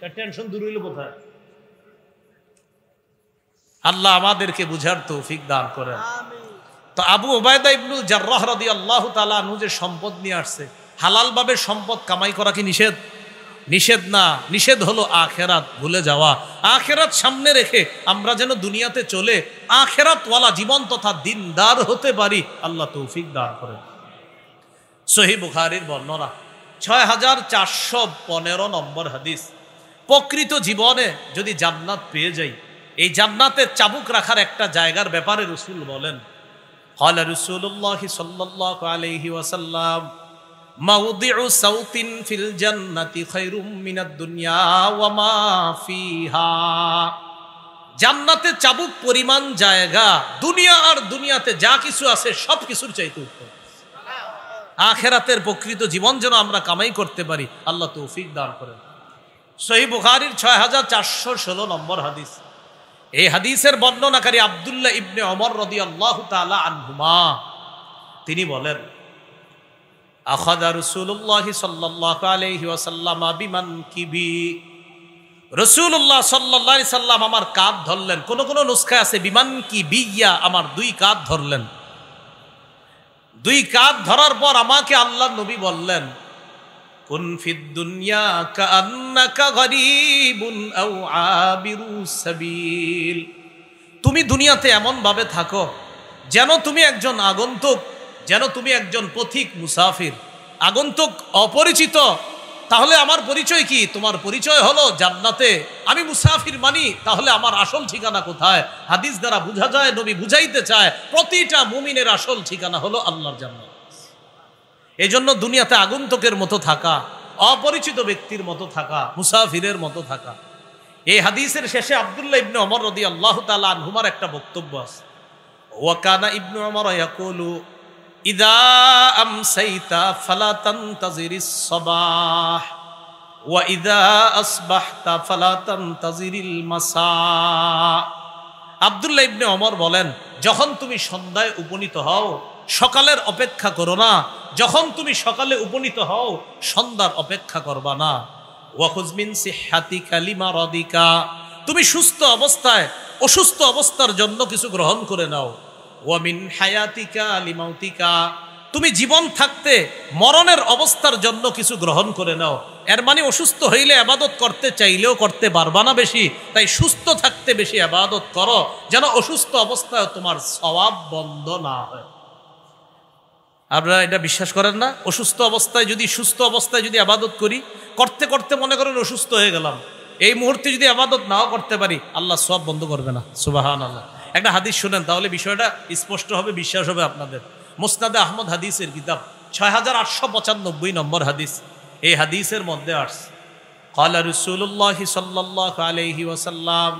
তার টেনশন দূর হইল কোথায়? আল্লাহ আমাদেরকে বুঝার তৌফিক দান করেন। তো আবু উবায়দা ইবনুল জাররাহ রাদিয়াল্লাহু তাআলা আনহু যে সম্পদ নিয়ে আসছে, হালাল ভাবে সম্পদ কামাই করা কি নিষেধ? নিষেধ না, নিষেধ হলো আখেরাত ভুলে যাওয়া। আখেরাত সামনে রেখে আমরা যেন দুনিয়াতে চলে আখেরাতওয়ালা জীবন তথা দিনদার হতে পারি, আল্লাহ তৌফিক দান করেন। সহিহ বুখারীর বর্ণনা 6415 নম্বর হাদিস। প্রকৃত জীবনে যদি জান্নাত পেয়ে যাই, এই জান্নাতের চাবুক রাখার একটা জায়গার ব্যাপারে রাসূল বলেন, ক্বালা রাসূলুল্লাহ সাল্লাল্লাহু আলাইহি ওয়াসাল্লাম, মাউদিউ সাউতিন ফিল জান্নাতি খায়রুম মিনাদ দুনিয়া ওয়া মা ফিহা। জান্নাতে চাবুক পরিমাণ জায়গা দুনিয়া আর দুনিয়াতে যা কিছু আছে সব কিছুর চাইতে উত্তম। আখিরাতের প্রকৃত জীবন যেন আমরা কামাই করতে পারি, আল্লাহ তৌফিক দান করেন। সহিহ বুখারীর 6416 নম্বর হাদিস। এই হাদিসের বর্ণনাকারী আব্দুল্লাহ ইবনে ওমর রাদিয়াল্লাহু তাআলা আনহুমা, তিনি বলেন, আখাযা রাসূলুল্লাহ সাল্লাল্লাহু আলাইহি ওয়াসাল্লাম বিমানকিবি, রাসূলুল্লাহ সাল্লাল্লাহু আলাইহি সাল্লাম আমার কাঁধ ধরলেন। কোন কোন নুসখায় আছে বিমানকিবিয়া, আমার দুই কাঁধ ধরলেন। দুই কাঁধ ধরার পর আমাকে আল্লাহর নবী বললেন, কুন ফিদ দুনিয়া কাআন্নাকা গরীবুন আও আবিরু সাবিল, তুমি দুনিয়াতে এমন ভাবে থাকো যেন তুমি একজন আগন্তুক, যেন তুমি একজন পথিক মুসাফির, আগন্তুক, অপরিচিত, তাহলে আমার পরিচয় কি? তোমার পরিচয় হলো জান্নাতে আমি মুসাফির মানি। তাহলে আমার আসল ঠিকানা কোথায়? হাদিস দ্বারা বোঝা যায়, নবী বুঝাইতে চায় প্রতিটা মুমিনের আসল ঠিকানা হলো আল্লাহর জান্নাত। এই জন্য দুনিয়াতে আগন্তুকের মতো থাকা, অপরিচিত ব্যক্তির মতো থাকা, মুসাফিরের মতো থাকা। এই হাদিসের শেষে আব্দুল্লাহ ইবনে ওমর রাদিয়াল্লাহু তাআলা আনহুমার একটা বক্তব্য আছে। ওয়া কানা ইবনু ওমর ইয়াকুলু ইযা আমসাইতা ফালা তানতাজিরিস সাবাহ ওয়া ইযা আসবাহতা ফালা তানতাজিরিল মাসা। আব্দুল্লাহ ইবনে ওমর বলেন, যখন তুমি সন্ধ্যায় উপনীত হও সকালের অপেক্ষা করো না, যখন তুমি সকালে উপনীত হও সন্ধ্যার অপেক্ষা করবা না। ওয়াখুজ মিন সিহহাতিকা লিমারাদিকা, তুমি সুস্থ অবস্থায় অসুস্থ অবস্থার জন্য কিছু গ্রহণ করে নাও। ওয়া মিন হায়াতিকা লিমাউতিকা, তুমি জীবন থাকতে মরণের অবস্থার জন্য কিছু গ্রহণ করে নাও। এর মানে অসুস্থ হইলে ইবাদত করতে চাইলেও করতে পারবা না বেশি, তাই সুস্থ থাকতে বেশি ইবাদত করো, যেন অসুস্থ অবস্থায় তোমার সওয়াব বন্ধ না হয়। আপনারা এটা বিশ্বাস করেন না? অসুস্থ অবস্থায় যদি সুস্থ অবস্থায় যদি ইবাদত করি, করতে করতে মনে করেন অসুস্থ হয়ে গেলাম, এই মুহূর্তে যদি ইবাদত নাও করতে পারি, আল্লাহ সওয়াব বন্ধ করবে না। সুবহানাল্লাহ। একটা হাদিস শুনেন, তাহলে বিষয়টা স্পষ্ট হবে, বিশ্বাস হবে আপনাদের। মুসনাদে আহমদ হাদিসের কিতাব 6895 নম্বর হাদিস। এই হাদিসের মধ্যে আসছে, ক্বালা রাসূলুল্লাহি সাল্লাল্লাহু আলাইহি ওয়াসাল্লাম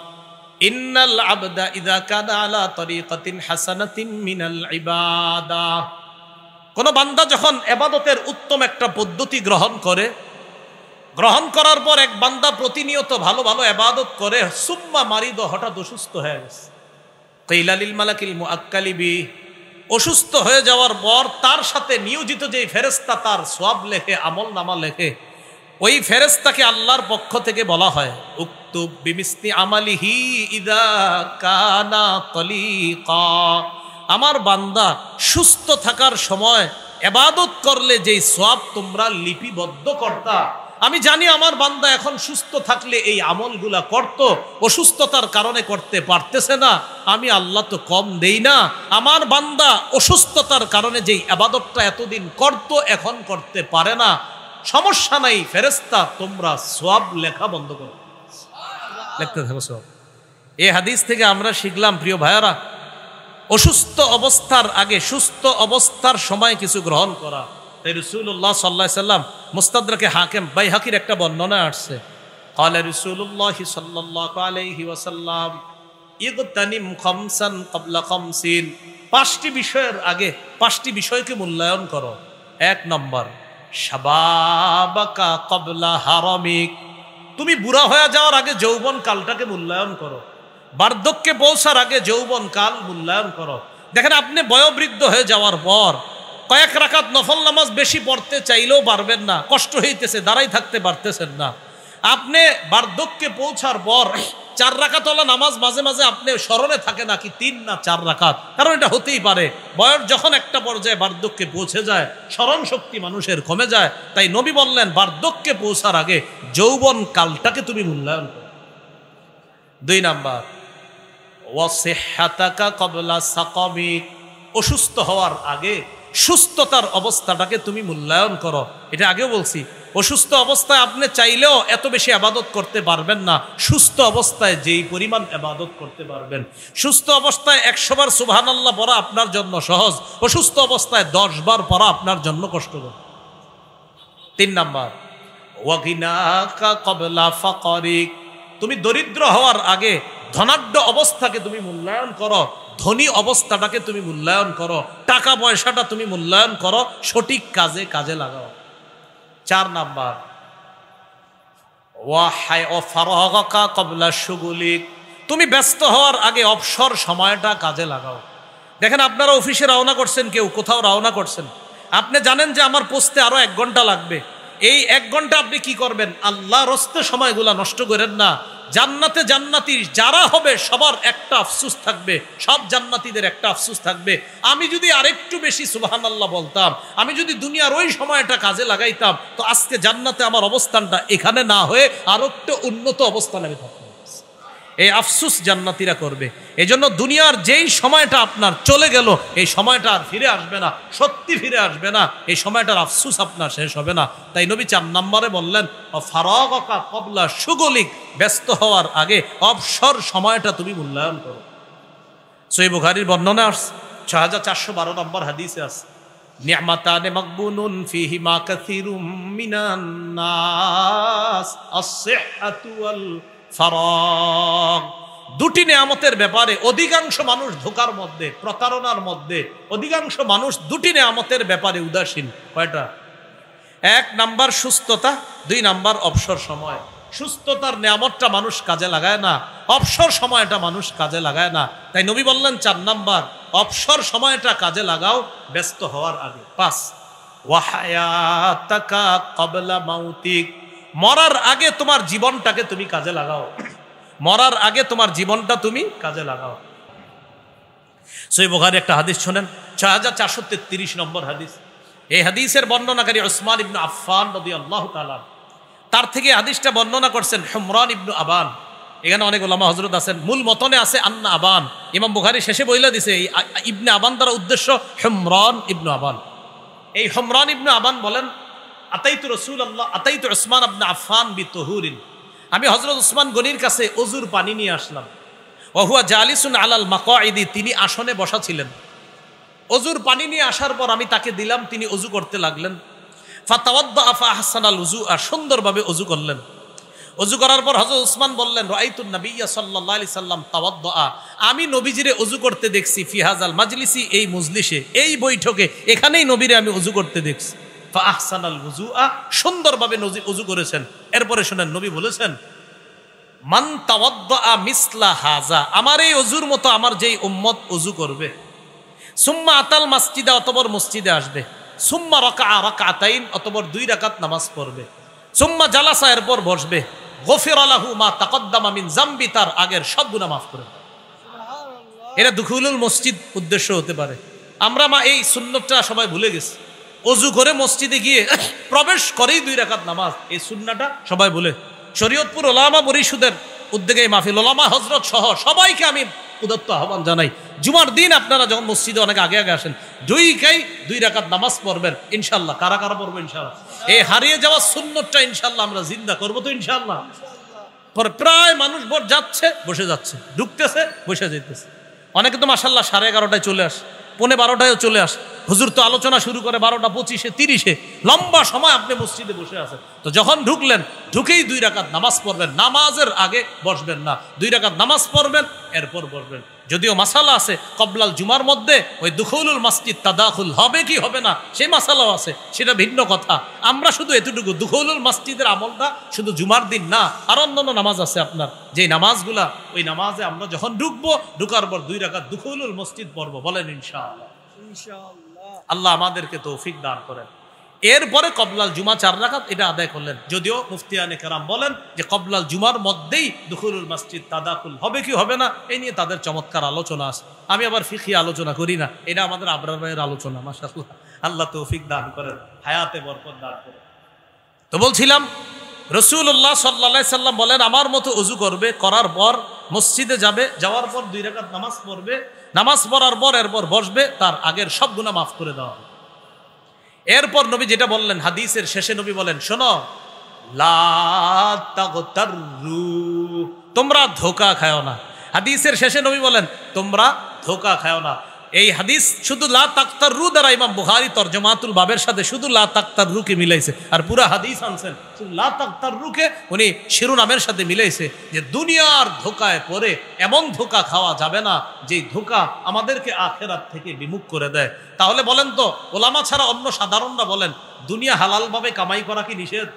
ইন্নাল আবদা ইযা কানা আলা তরিকাতিন হাসানাতিন মিনাল ইবাদাহ, কোন বান্দা যখন ইবাদতের উত্তম একটা পদ্ধতি গ্রহণ করে, গ্রহণ করার পর এক বান্দা প্রতিনিয়ত ভালো ভালো ইবাদত করে, সুম্মা মারিদ, হঠাৎ অসুস্থ হয়ে গেছে। কিলা লিল মালাকিল মুআক্কালি বি, অসুস্থ হয়ে যাওয়ার পর তার সাথে নিয়োজিত যে ফেরেশতা তার সওয়াব লেখে, আমল নামা লেখে, ওই ফেরেশতাকে আল্লাহর পক্ষ থেকে বলা হয় উক্তুব বিমিসলি আমালিহি ইযা কানা তালিকা, আমার বান্দা সুস্থ থাকার সময় ইবাদত করলে যেই সওয়াব তোমরা লিপিবদ্ধ করতা, আমি জানি আমার বান্দা এখন সুস্থ থাকলে এই আমলগুলা করত, অসুস্থতার কারণে করতে পারতেছে না, আমি আল্লাহ তো কম দেই না। আমার বান্দা অসুস্থতার কারণে যেই ইবাদতটা এতদিন করত এখন করতে পারে না, সমস্যা নাই ফেরেশতা তোমরা সওয়াব লেখা বন্ধ করো, লিখতে থাকো সওয়াব। এই হাদিস থেকে আমরা শিখলাম প্রিয় ভাইয়ারা, অসুস্থ অবস্থার আগে সুস্থ অবস্থার সময় কিছু গ্রহণ করা। তাই রাসূলুল্লাহ সাল্লাল্লাহু আলাইহি সাল্লাম মুস্তাদরাকে হাকিম বাইহাকির একটা বর্ণনা আসছে, ক্বালা রাসূলুল্লাহ সাল্লাল্লাহু আলাইহি ওয়াসাল্লাম ইগতানিম খামসান ক্বাবলা খামসিন, 5টি বিষয়ের আগে 5টি বিষয়কে মূল্যায়ন করো। 1 নম্বর শাবাবাকা ক্বাবলা হারামিক, তুমি বুড়া হয়ে যাওয়ার আগে যৌবন কালটাকে মূল্যায়ন করো, বার্ধক্যে পৌঁছার আগে যৌবন কাল মূল্যায়ন করো। দেখেন, আপনি বয়োবৃদ্ধ হয়ে যাওয়ার পর কয়েক রাকাত নফল নামাজ বেশি পড়তে চাইলেও পারবেন না, কষ্ট হইতেছে, দাঁড়াই থাকতে পারতেছেন না। আপনি বার্ধক্যে পৌঁছার পর 4 রাকাতওয়ালা নামাজ মাঝে মাঝে আপনি স্মরণে থাকে না কি 3 না 4 রাকাত, কারণ এটা হতেই পারে, বয়স যখন একটা পর্যায়ে বার্ধক্যে পৌঁছে যায় স্মরণ শক্তি মানুষের কমে যায়। তাই নবী বললেন বার্ধক্যে পৌঁছার আগে যৌবন কালটাকে তুমি মূল্যায়ন করো। 2 নাম্বার ওয়াসিহহাতাকা ক্বাবলা সাকামিক, অসুস্থ হওয়ার আগে সুস্থতার অবস্থাটাকে তুমি মূল্যায়ন করো। এটা আগেও বলছি, অসুস্থ অবস্থায় আপনি চাইলেও এত বেশি ইবাদত করতে পারবেন না, সুস্থ অবস্থায় যেই পরিমাণ ইবাদত করতে পারবেন। সুস্থ অবস্থায় 100 বার সুবহানাল্লাহ পড়া আপনার জন্য সহজ, অসুস্থ অবস্থায় 10 বার পড়া আপনার জন্য কষ্টকর। 3 নাম্বার ওয়াগিনাকা ক্বাবলা ফাকরিক, তুমি দরিদ্র হওয়ার আগে ধনাঢ্য অবস্থাকে তুমি মূল্যায়ন করো, ধনী অবস্থাটাকে তুমি মূল্যায়ন করো, টাকা পয়সাটা তুমি মূল্যায়ন করো, সঠিক কাজে কাজে লাগাও। 4 নাম্বার ওয়াফারাগাকা ক্বাবলা শুগুলিক, তুমি ব্যস্ত হওয়ার আগে অবসর সময়টা কাজে লাগাও। দেখেন, আপনারা অফিসে রওনা করছেন, কেউ কোথাও রওনা করছেন, আপনি জানেন যে আমার পৌঁছতে আরো 1 ঘন্টা লাগবে, এই 1 ঘন্টা আপনি কি করবেন? আল্লাহর রাস্তায় সময়গুলা নষ্ট করেন না। জান্নাতে জান্নাতি যারা হবে সবার একটা আফসোস থাকবে, সব জান্নাতীদের একটা আফসোস থাকবে, আমি যদি আরেকটু বেশি সুবহানাল্লাহ বলতাম, আমি যদি দুনিয়ার ওই সময়টা কাজে লাগাইতাম, তো আজকে জান্নাতে আমার অবস্থানটা এখানে না হয়ে আরো একটা উন্নত অবস্থানে আমি থাকতাম। এই আফসুস জান্নাতীরা করবে। এই জন্য দুনিয়ার যেই সময়টা আপনার চলে গেল এই সময়টা আর ফিরে আসবে না, সত্যি ফিরে আসবে না, এই সময়টার আফসুস আপনার শেষ হবে না। তাই নবী 4 নম্বরে বললেন ফারাগকা ক্বাবলা শুগলিক, ব্যস্ত হওয়ার আগে অবসর সময়টা তুমি মূল্যায়ন করো। সহিহ বুখারীর বর্ণনা আসছে 6412 নম্বর হাদিসে আছে নি'মাতানে মাগবুনুন ফীহিমা কাসীরুম মিনান নাস আস-সিহহাতু ওয়াল ফারাগ। দুটি নেয়ামতের ব্যাপারে অধিকাংশ মানুষ ধোঁকার মধ্যে, প্রতারণার মধ্যে, অধিকাংশ মানুষ দুটি নেয়ামতের ব্যাপারে উদাসীন। কয়টা? 1 নাম্বার সুস্থতা, 2 নাম্বার অবসর সময়। সুস্থতার নেয়ামতটা মানুষ কাজে লাগায় না, অবসর সময়টা মানুষ কাজে লাগায় না। তাই নবী বললেন 4 নাম্বার অবসর সময়টা কাজে লাগাও ব্যস্ত হওয়ার আগে। 5 ওয়াহায়াতাকা ক্বাবলা মাউতিক, মরার আগে তোমার জীবনটাকে তুমি কাজে লাগাও, মরার আগে তোমার জীবনটা তুমি কাজে লাগাও। সহিহ বুখারী একটা হাদিস শুনেন 6433 নম্বর হাদিস। এই হাদিসের বর্ণনাকারী উসমান ইবনে আফফান রাদিয়াল্লাহু তাআলা, তার থেকে হাদিসটা বর্ণনা করছেন হুমরান ইবনে আবান। এখানে অনেক ওলামা হযরত আছেন, মূল মতনে আছে আন্না আবান, ইমাম বুখারী শেষে বইলা দিছে এই ইবনে আবান দ্বারা উদ্দেশ্য হুমরান ইবনে আবান। এই হুমরান ইবনে আবান বলেন আতাইতু রাসূলুল্লাহ আতাইতু উসমান ইবনে আফফান বিতুহুরিন, আমি হযরত উসমান গনির কাছে ওযুর পানি নিয়ে আসলাম। ওয়া হুয়া জালিসুন আলাল মাকআইদি, তিনি আসনে বসা ছিলেন। ওযুর পানি নিয়ে আসার পর আমি তাকে দিলাম, তিনি ওযু করতে লাগলেন। ফাতাওয়াদ্দা ফাহসানাল উযুআ, সুন্দরভাবে ওযু করলেন। ওযু করার পর হযরত উসমান বললেন রাআইতুন নাবিয়্যা সাল্লাল্লাহু আলাইহি সাল্লাম তাওয়াদ্দা, আমি নবীজিরে ওযু করতে দেখছি ফি হাযাল মাজলিসি, এই মজলিসে, এই বৈঠকে, এখানেই নবীরে আমি ওযু করতে দেখছি। ফাহসানাল উযুআ, সুন্দরভাবে ওযু করেছেন। এরপরে শুনেন নবী বলেছেন মান তাওয়াদ্দা মিসলা হাযা, আমার এই ওযুর মতো আমার যেই উম্মত ওযু করবে, সুম্মা আতাল মসজিদে, অতঃপর মসজিদে আসবে, সুম্মা রাকাআ রাকাতাইন, অতঃপর 2 রাকাত নামাজ পড়বে, সুম্মা জালাসা, এরপর বসবে, গফিরা লাহু মা তাকদ্দামা মিন যামবি, তার আগের সব গুনাহ মাফ করে দেবে। এটা দুখুলুল মসজিদ উদ্দেশ্য হতে পারে। আমরা এই সুন্নতটা সবাই ভুলে গেছি। ওযু করে মসজিদে গিয়ে প্রবেশ করেই 2 রাকাত নামাজ, এই সুন্নাহটা সবাই ভুলে। শরীয়তপুর ওলামা পরিষদের উদ্যোগে এই মাহফিল, ওলামা হযরত সহ সবাইকে আমি উদাত্ত আহ্বান জানাই, জুমার দিন আপনারা যখন মসজিদে অনেক আগে আগে আসেন, 2 রাকাত নামাজ পড়বেন ইনশাআল্লাহ। কারা কারা পড়বো ইনশাআল্লাহ? এই হারিয়ে যাওয়া সুন্নতটা ইনশাআল্লাহ আমরা জিন্দা করবো তো ইনশাআল্লাহ। পরে প্রায় মানুষ যাচ্ছে বসে যাচ্ছে, ঢুকতেছে বসে যেতেছে। অনেকে তো মাশাআল্লাহ 11:30টায় চলে আসে, 11:15টায়ও চলে আসে। হুজুর তো আলোচনা শুরু করে 12:25, 30, লম্বা সময় আপনি মসজিদে বসে আছেন। তো যখন ঢুকলেন, ঢুকেই 2 রাকাত নামাজ পড়বেন, নামাজের আগে বসবেন না, 2 রাকাত নামাজ পড়বেন, এরপর বসবেন। যদিও মাসালা আছে কবলাল জুমার মধ্যে ওই দুখুলুল মসজিদ তাদাখুল হবে কি হবে না, সেই মাসালাও আছে, সেটা ভিন্ন কথা। আমরা শুধু এতটুকু, দুখুলুল মসজিদের আমলটা শুধু জুমার দিন না, আর অন্যান্য নামাজ আছে আপনার, যেই নামাজগুলা, ওই নামাজে আমরা যখন ঢুকবো, ঢুকার পর 2 রাকাত দুখুলুল মসজিদ পড়বো। বলেন ইনশাআল্লাহ। আল্লাহ আমাদেরকে তৌফিক দান করেন। এরপরে কবলাল জুমা 4 রাকাত, এটা আদায় করলেন। যদিও মুফতিয়ানে কেরাম বলেন যে কবলাল জুমার মধ্যেই দুখুলুল মসজিদ তাদাকুল হবে কি হবে না, এই নিয়ে তাদের চমৎকার আলোচনা আছে। আমি আবার ফিকহি আলোচনা করি না, এটা আমাদের আবরার ভাইয়ের আলোচনা। মাশাআল্লাহ, আল্লাহ তৌফিক দান করেন, হায়াতে বরকত দান করেন। তো বলছিলাম রাসূলুল্লাহ সাল্লাল্লাহু আলাইহি সাল্লাম বলেন আমার মতো ওযু করবে, করার পর মসজিদে যাবে, যাওয়ার পর 2 রাকাত নামাজ পড়বে, নামাজ পড়ার পর এরপর বসবে, তার আগের সব গুনাহ মাফ করে দেওয়া হবে। এরপর নবী যেটা বললেন, হাদিসের শেষে নবী বলেন শোনো, লা তাগতাররু, তোমরা ধোঁকা খাও না। হাদিসের শেষে নবী বলেন তোমরা ধোঁকা খাও না। এই হাদিস শুধু লা তাগতাররু দ্বারা ইমাম বুখারী তরজমাতুল বাবের সাথে শুধু লা তাগতাররুকে মিলাইছে, আর পুরা হাদিস আনছেন শুধু লা তাগতাররুকে উনি শিরোনামের সাথে মিলাইছে, যে দুনিয়ার ধোঁকায় পড়ে এমন ধোঁকা খাওয়া যাবে না যেই ধোঁকা আমাদেরকে আখিরাত থেকে বিমুখ করে দেয়। তাহলে বলেন তো, ওলামা ছাড়া অন্য সাধারণরা বলেন দুনিয়া হালালভাবে কামাই করা কি নিষেধ?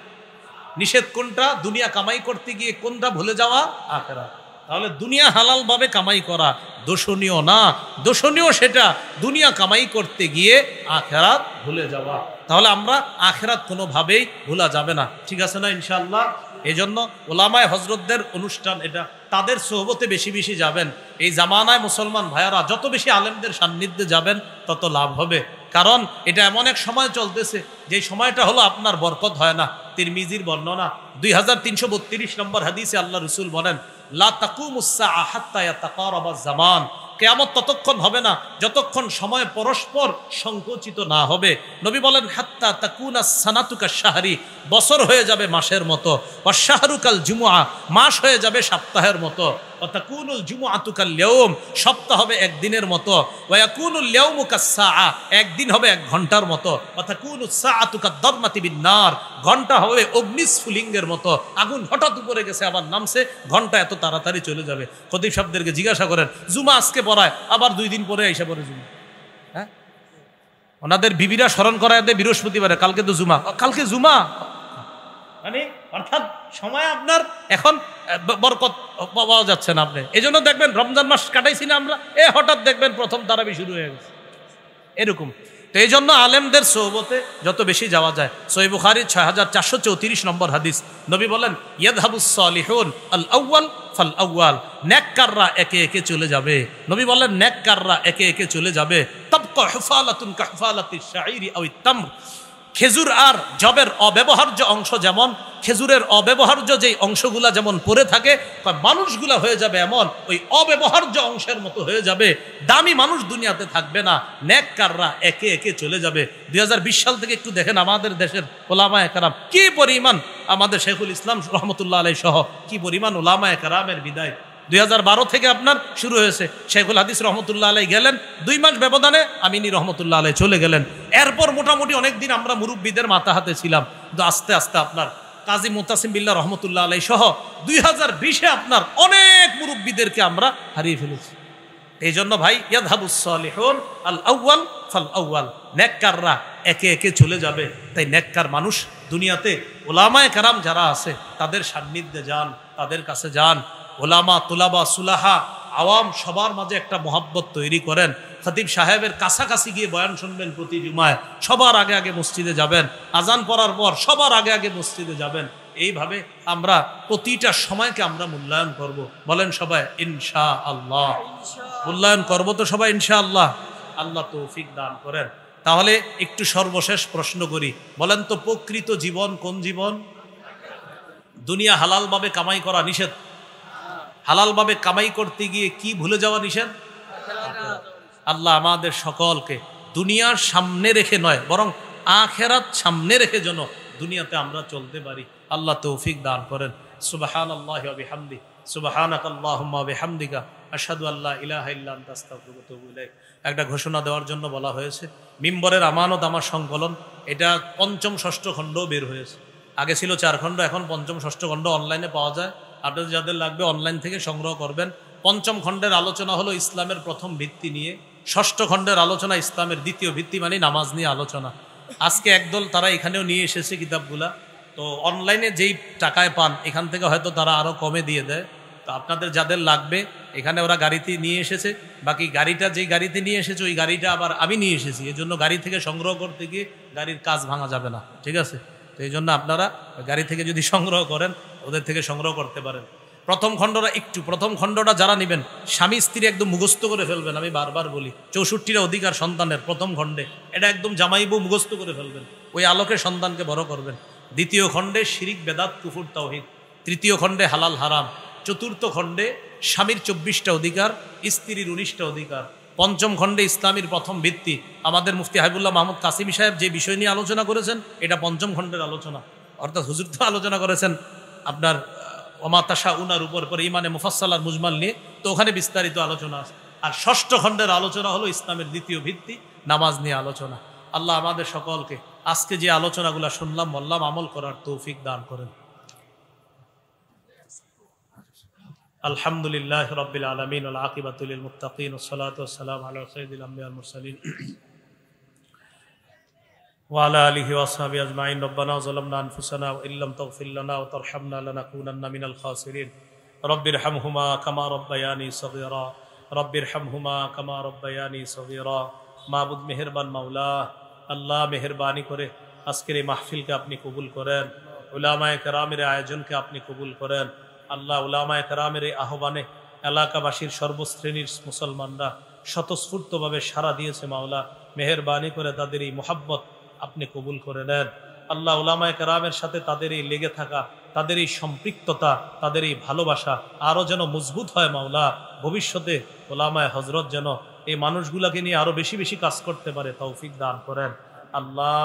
নিষেধ কোনটা? দুনিয়া কামাই করতে গিয়ে কোনটা ভুলে যাওয়া? আখিরাত। তাহলে দুনিয়া হালালভাবে কামাই করা দোষণীয় না, দোষণীয় সেটা দুনিয়া কামাই করতে গিয়ে আখিরাত ভুলে যাওয়া। তাহলে আমরা আখিরাত কোনোভাবেই ভুলা যাবে না, ঠিক আছে না ইনশাআল্লাহ? এই জন্য ওলামায়ে হযরতদের অনুষ্ঠান এটা, তাদের সোহবতে বেশি বেশি যাবেন। এই জামানায় মুসলমান ভাইয়ারা যত বেশি আলেমদের সান্নিধ্যে যাবেন তত লাভ হবে। কারণ এটা এমন এক সময় চলতেছে যে সময়টা হলো আপনার বরকত হয় না। তিরমিজির বর্ণনা 2332 নম্বর হাদিসে আল্লাহ রাসূল বলেন লা তাকুমুস সাআ হাত্তা ইয়াতাকারাবা জামান, কিয়ামত ততক্ষণ হবে না যতক্ষণ সময় পরস্পর সংকুচিত না হবে। নবী বলেন হাত্তা তাকুনা সানাতুকা শাহরি, বছর হয়ে যাবে মাসের মতো, ওয়া শাহরুকাল জুমুআ, মাস হয়ে যাবে সপ্তাহের মতো, ওয়া তাকুনুল জুমুআতু কাল ইয়াউম, সপ্তাহ হবে একদিনের মতো, ওয়া ইয়াকুনুল ইয়াউমু কাস সাআ, একদিন হবে এক ঘন্টার মতো, ওয়া তাকুনুস সাআতু কাদ-দারমাতি বিন-নার, ঘন্টা হবে অগ্নিস্ফুলিঙ্গের মতো, আগুন হঠাৎ উপরে গেছে আবার নামছে, ঘন্টা এত তাড়াতাড়ি চলে যাবে। খতিব সাহেবদেরকে জিজ্ঞাসা করেন জুমা আজকে পড়ায়, আবার 2 দিন পরে আইসা পড়ে জুমা। হ্যাঁ, ওনাদের বিবিরা স্মরণ করায় দেয় বৃহস্পতিবারে, কালকে তো জুমা, কালকে জুমা, মানে অর্থাৎ সময় আপনার এখন বরকত পাওয়া যাচ্ছে না। আপনি এই জন্য দেখবেন রমজান মাস কাটাইছি না আমরা, হঠাৎ দেখবেন প্রথম তারাবি শুরু হয়ে গেছে এরকম। তো এই জন্য আলেমদের সোহবতে যত বেশি যাওয়া যায়। সহিহ বুখারীর 6434 নম্বর হাদিস, নবী বলেন ইয়াযহাবুস সালিহুন আল আউয়াল ফাল আউয়াল, নেককাররা একে একে চলে যাবে। নবী বলেন নেককাররা একে একে চলে যাবে। তাবকা হুফালাতুন কাহফালাতিশ শাঈরি আও তামর, খেজুর আর জবের অব্যবহার্য অংশ যেমন, খেজুরের অব্যবহার্য যেই অংশগুলা যেমন পড়ে থাকে, মানুষগুলা হয়ে যাবে এমন ওই অব্যবহার্য অংশের মতো হয়ে যাবে। দামি মানুষ দুনিয়াতে থাকবে না, নেককাররা একে একে চলে যাবে। 2020 সাল থেকে একটু দেখেন আমাদের দেশের ওলামায়ে কেরাম কি পরিমাণ, আমাদের শেখুল ইসলাম রহমতুল্লাহ আলাইহি সহ কি পরিমাণ ওলামায়ে কেরামের বিদায়। 2012 থেকে আপনার শুরু হয়েছে, শেখুল হাদিস রহমতুল্লাহ আলাই গেলেন, 2 মাস ব্যবধানে আমিনী রহমতুল্লাহ আলাই চলে গেলেন। এরপর মোটামুটি অনেকদিন আমরা মুরব্বীদের মাথা হাতে ছিলাম, কিন্তু আস্তে আস্তে আপনার কাজী মুতাসিম বিল্লাহ রহমতুল্লাহ আলাই সহ 2020-এ আপনার অনেক মুরব্বীদেরকে আমরা হারিয়ে ফেলেছি। এই জন্য ভাই ইয়াযহাবুস সালিহুন আল আউয়াল ফাল আউয়াল, নেককাররা একে একে চলে যাবে। তাই নেককার মানুষ দুনিয়াতে ওলামায়ে কেরাম যারা আছে তাদের সান্নিধ্যে যান, তাদের কাছে যান। ওলামা তুলাবা সুলাহা আওয়াম সবার মাঝে একটা মহাব্বত তৈরি করেন। খতিব সাহেবের কাছাকাছি গিয়ে বয়ান শুনবেন প্রতি জুমায়, সবার আগে আগে মসজিদে যাবেন, আজান পড়ার পর সবার আগে আগে মসজিদে যাবেন। এইভাবে আমরা প্রতিটা সময়কে আমরা মূল্যায়ন করব। বলেন সবাই ইনশাআল্লাহ, মূল্যায়ন করব তো সবাই ইনশাআল্লাহ। আল্লাহ তৌফিক দান করেন। তাহলে একটু সর্বশেষ প্রশ্ন করি, বলেন তো প্রকৃত জীবন কোন জীবন? দুনিয়া হালালভাবে কামাই করা নিষেধ, হালালভাবে কামাই করতে গিয়ে কি ভুলে যাওয়া নিষেধ? আল্লাহ আমাদের সকলকে দুনিয়ার সামনে রেখে নয়, বরং আখিরাত সামনে রেখে যেন দুনিয়াতে আমরা চলতে পারি। আল্লাহ তৌফিক দান করেন। সুবহানাল্লাহি ওয়া বিহামদি, সুবহানাকাল্লাহুম্মা ওয়া বিহামদিকা, আশহাদু আল্লা ইলাহা ইল্লা আনতা আস্তাগফিরুকা ওয়া আতুবু ইলাইক। একটা ঘোষণা দেওয়ার জন্য বলা হয়েছে, মিম্বরের আমানত আমার সংকলন, এটা 5ম 6ষ্ঠ খণ্ডও বের হয়েছে। আগে ছিল 4 খণ্ড, এখন 5ম 6ষ্ঠ খণ্ড অনলাইনে পাওয়া যায়। আপনাদের যাদের লাগবে অনলাইন থেকে সংগ্রহ করবেন। 5ম খণ্ডের আলোচনা হলো ইসলামের প্রথম ভিত্তি নিয়ে, 6ষ্ঠ খণ্ডের আলোচনা ইসলামের দ্বিতীয় ভিত্তি মানে নামাজ নিয়ে আলোচনা। আজকে একদল তারা এখানেও নিয়ে এসেছে কিতাবগুলা, তো অনলাইনে যেই টাকায় পান এখান থেকে হয়তো তারা আরও কমে দিয়ে দেয়। তো আপনাদের যাদের লাগবে এখানে ওরা গাড়িতে নিয়ে এসেছে, বাকি গাড়িটা যেই গাড়িতে নিয়ে এসেছে ওই গাড়িটা আবার আমি নিয়ে এসেছি, এই জন্য গাড়ি থেকে সংগ্রহ করতে গিয়ে গাড়ির কাজ ভাঙা যাবে না, ঠিক আছে? তো এই জন্য আপনারা গাড়ি থেকে যদি সংগ্রহ করেন ওদের থেকে সংগ্রহ করতে পারেন। প্রথম খণ্ডটা যারা নেবেন স্বামী স্ত্রী একদম মুখস্থ করে ফেলবেন। আমি বারবার বলি 64টা অধিকার সন্তানের প্রথম খণ্ডে, এটা একদম জামাই বউ মুখস্থ করে ফেলবেন, ওই আলোকে সন্তানকে বড় করবেন। দ্বিতীয় খণ্ডে শিরিক বেদাত কুফর তাওহীদ, তৃতীয় খণ্ডে হালাল হারাম, চতুর্থ খণ্ডে স্বামীর 24টা অধিকার, স্ত্রীর 19টা অধিকার, 5ম খণ্ডে ইসলামের প্রথম ভিত্তি। আমাদের মুফতি হাবিবুল্লাহ মাহমুদ কাসিমি সাহেব যে বিষয় নিয়ে আলোচনা করেছেন এটা 5ম খণ্ডের আলোচনা, অর্থাৎ হুজুর তো আলোচনা করেছেন আপনার ওমা তাশা উনার উপর পরে ইমানে মুফাসসাল আর মুজমাল নিয়ে, তো ওখানে বিস্তারিত আলোচনা আছে। আর 6ষ্ঠ খণ্ডের আলোচনা হলো ইসলামের দ্বিতীয় ভিত্তি, নামাজ নিয়ে আলোচনা। আল্লাহ আমাদের সকলকে আজকে যে আলোচনাগুলো শুনলাম বললাম আমল করার তৌফিক দান করেন। আলহামদুলিল্লাহ রাব্বিল আলামিন ওয়াল আকিবাতু লিল মুত্তাকিন ওয়াস সালাতু ওয়াস সালামু আলা সাইয়্যিদিল আমবিয়া ওয়াল মুরসালিন ওয়া আলা আলিহি ওয়া আসহাবিহি আজমাইন। রব্বানা যালামনা আনফুসানা ওয়া ইল্লাম তাগফির লানা ওয়া তারহামনা লানাকুনান্না মিনাল খাসিরিন। রব্বিরহামহুমা কামা রাব্বায়ানি সগীরা, রব্বিরহামহুমা কামা রাব্বায়ানি সগীরা। মাবুদ মেহেরবান মাওলা, আল্লাহ মেহেরবানি করে আজকের এই মাহফিলকে আপনি কবুল করেন, উলামায়ে কেরামের আয়োজনকে আপনি কবুল করেন। আল্লাহ উলামায়ে কেরামের এই আহ্বানে এলাকাবাসীর সর্বশ্রেণীর মুসলমানরা স্বতঃস্ফূর্তভাবে সাড়া দিয়েছে মাওলা, মেহেরবানি করে তাদের এই মোহাব্বত আপনি কবুল করে নেন। আল্লাহ উলামায়ে কেরামের সাথে তাদের এই লেগে থাকা, তাদের এই সম্পৃক্ততা, তাদের এই ভালোবাসা আরো যেন মজবুত হয় মাওলা। ভবিষ্যতে উলামায়ে হযরত যেন এই মানুষগুলাকে নিয়ে আরো বেশি বেশি কাজ করতে পারে, তৌফিক দান করেন আল্লাহ।